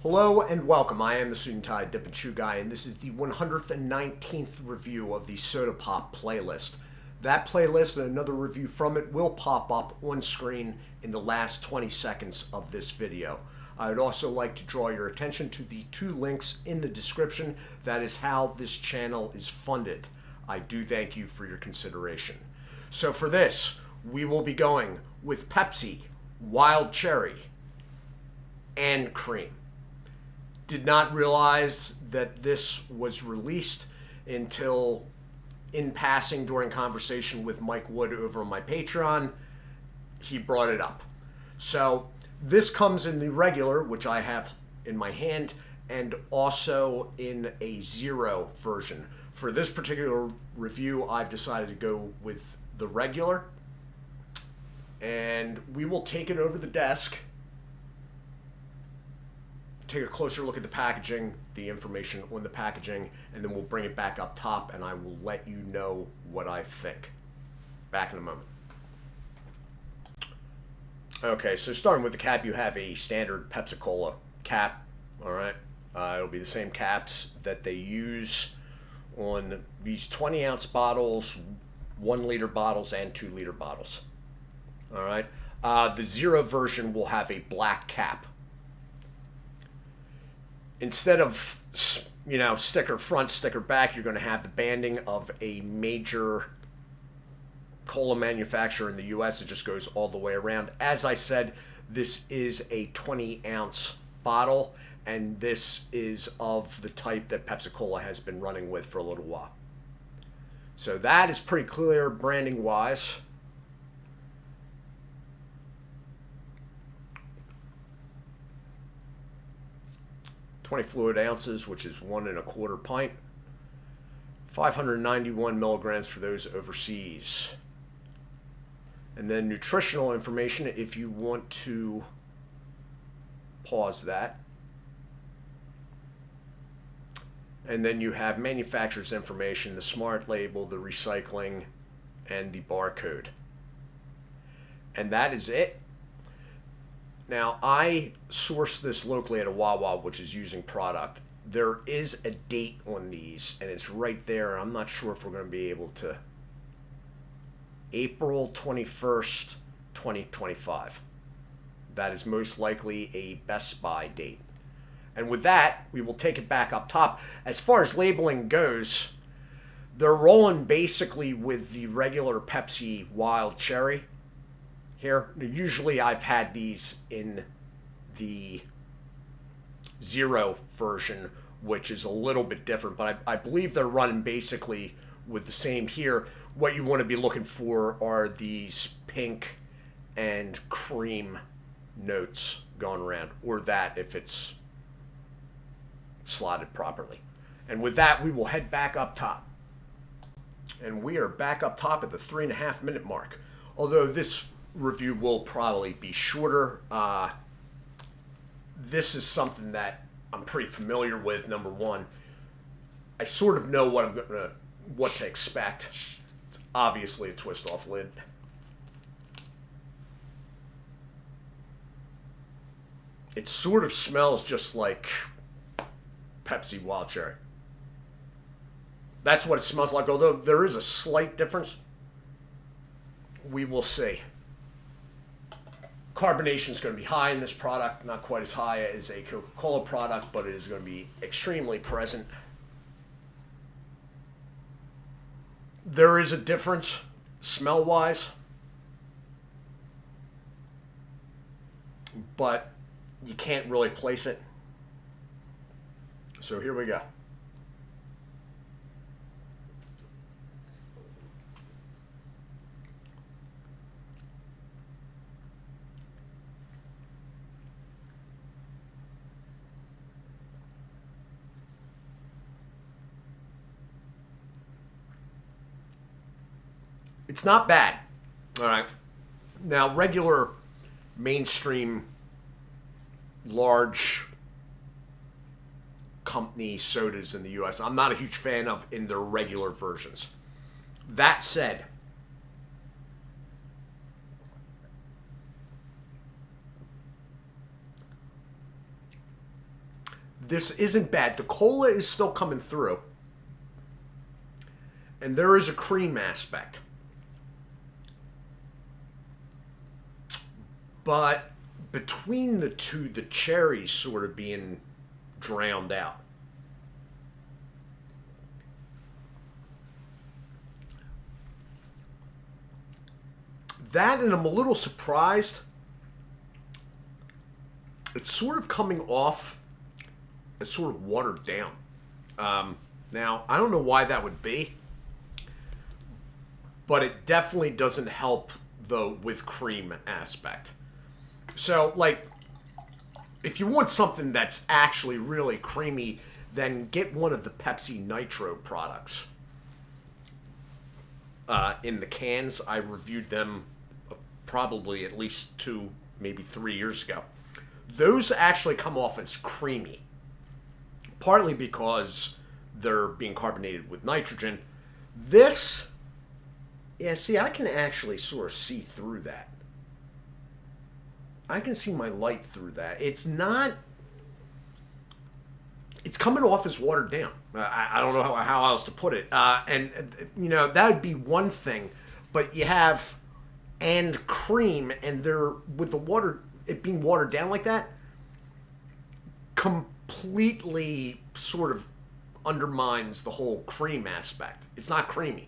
Hello and welcome. I am the Suit&Tie Dip&ChewGuy, and this is the 119th review of the Soda Pop playlist. That playlist and another review from it will pop up on screen in the last 20 seconds of this video. I would also like to draw your attention to the two links in the description. That is how this channel is funded. I do thank you for your consideration. So for this, we will be going with Pepsi, Wild Cherry, and Cream. Did not realize that this was released until in passing during conversation with Mike Wood over on my Patreon. He brought it up. So this comes in the regular, which I have in my hand, and also in a zero version. For this particular review, I've decided to go with the regular, and we will take it over the desk, take a closer look at the packaging, the information on the packaging, and then we'll bring it back up top and I will let you know what I think. Back in a moment. Okay, so starting with the cap, you have a standard Pepsi-Cola cap. Alright, it'll be the same caps that they use on these 20-ounce bottles, 1-liter bottles, and 2-liter bottles. Alright, the zero version will have a black cap. Instead of, sticker front, sticker back, you're going to have the banding of a major cola manufacturer in the U.S. It just goes all the way around. As I said, this is a 20-ounce bottle, and this is of the type that Pepsi-Cola has been running with for a little while. So that is pretty clear branding-wise. 20 fluid ounces, which is 1 1/4 pint. 591 milligrams for those overseas. And then nutritional information, if you want to pause that. And then you have manufacturer's information, the smart label, the recycling, and the barcode. And that is it. Now, I sourced this locally at a Wawa, which is using product. There is a date on these, and it's right there. I'm not sure if we're going to be able to. April 21st, 2025. That is most likely a Best Buy date. And with that, we will take it back up top. As far as labeling goes, they're rolling basically with the regular Pepsi Wild Cherry. Here, usually I've had these in the zero version, which is a little bit different, but I believe they're running basically with the same here. What you want to be looking for are these pink and cream notes going around, or that if it's slotted properly. And with that, we will head back up top. And we are back up top at the 3.5 minute mark. Although this review will probably be shorter. This is something that I'm pretty familiar with. Number one, I sort of know what to expect. It's obviously a twist-off lid. It sort of smells just like Pepsi Wild Cherry. That's what it smells like, although there is a slight difference. We will see. Carbonation is going to be high in this product, not quite as high as a Coca-Cola product, but it is going to be extremely present. There is a difference smell-wise, but you can't really place it. So here we go. It's not bad. All right. Now, regular mainstream large company sodas in the U.S., I'm not a huge fan of in their regular versions. That said, this isn't bad. The cola is still coming through. And there is a cream aspect. But between the two, the cherry's sort of being drowned out. That, and I'm a little surprised. It's sort of coming off as sort of watered down. Now, I don't know why that would be, but it definitely doesn't help the with cream aspect. So, like, if you want something that's actually really creamy, then get one of the Pepsi Nitro products. In the cans, I reviewed them probably at least 2, maybe 3 years ago. Those actually come off as creamy, partly because they're being carbonated with nitrogen. This, yeah, see, I can actually sort of see through that. I can see my light through that. It's not, it's coming off as watered down. I don't know how else to put it. And, you know, that would be one thing, but you have and cream, and they're, with the water, it being watered down like that, completely sort of undermines the whole cream aspect. It's not creamy.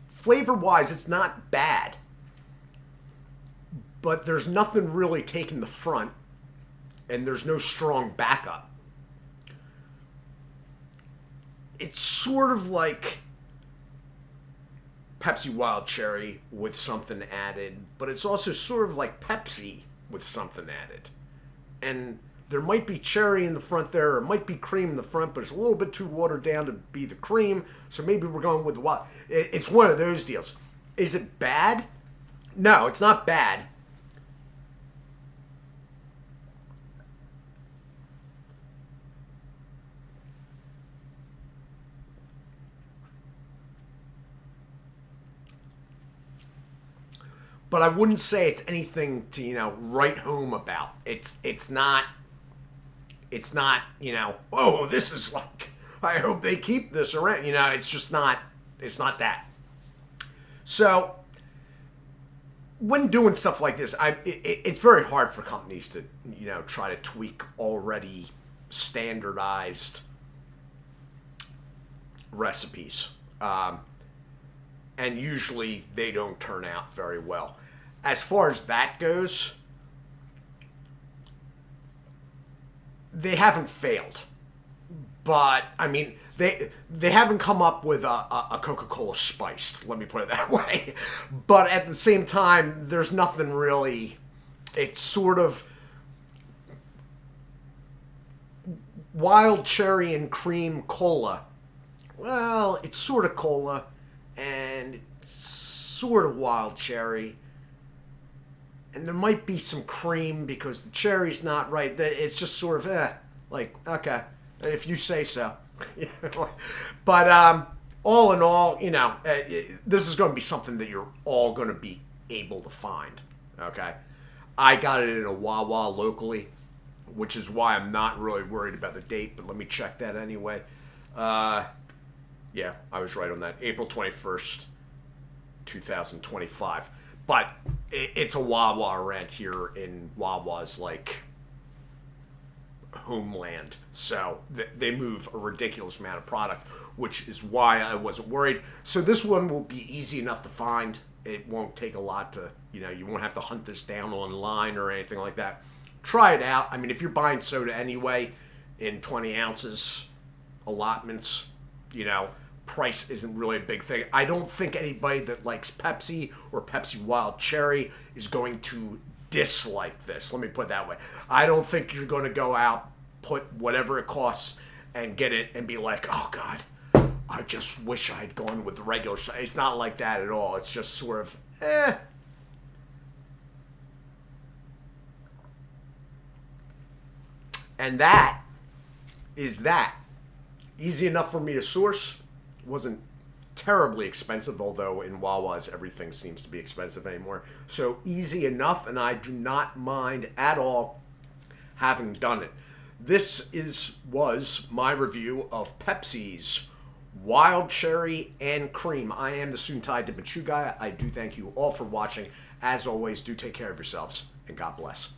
Flavor-wise, it's not bad, but there's nothing really taking the front, and there's no strong backup. It's sort of like Pepsi Wild Cherry with something added, but it's also sort of like Pepsi with something added. And there might be cherry in the front there, or it might be cream in the front, but it's a little bit too watered down to be the cream, so maybe we're going with the wild. It's one of those deals. Is it bad? No, it's not bad. But I wouldn't say it's anything to, you know, write home about. It's not, you know, oh, this is like, I hope they keep this around. You know, it's just not, it's not that. So, when doing stuff like this, it's very hard for companies to, you know, try to tweak already standardized recipes. And usually they don't turn out very well. As far as that goes, they haven't failed. But, I mean, they haven't come up with a Coca-Cola spiced, let me put it that way. But at the same time, there's nothing really, it's sort of wild cherry and cream cola. Well, it's sort of cola, and it's sort of wild cherry. And there might be some cream because the cherry's not right. It's just sort of, like, okay, if you say so. But all in all, you know, this is going to be something that you're all going to be able to find, okay? I got it in a Wawa locally, which is why I'm not really worried about the date, but let me check that anyway. Yeah, I was right on that. April 21st, 2025. But it's a Wawa around here in Wawa's, like, homeland. So they move a ridiculous amount of product, which is why I wasn't worried. So this one will be easy enough to find. It won't take a lot to, you know, you won't have to hunt this down online or anything like that. Try it out. I mean, if you're buying soda anyway in 20 ounces allotments, you know, price isn't really a big thing. I don't think anybody that likes Pepsi or Pepsi Wild Cherry is going to dislike this. Let me put it that way. I don't think you're going to go out, put whatever it costs, and get it and be like, oh, God, I just wish I had gone with the regular. It's not like that at all. It's just sort of, And that is that. Easy enough for me to source. Wasn't terribly expensive, although in Wawa's everything seems to be expensive anymore. So easy enough, and I do not mind at all having done it. This was my review of Pepsi's Wild Cherry and Cream. I am the Suit&Tie Dip&Chew Guy. I do thank you all for watching. As always, do take care of yourselves, and God bless.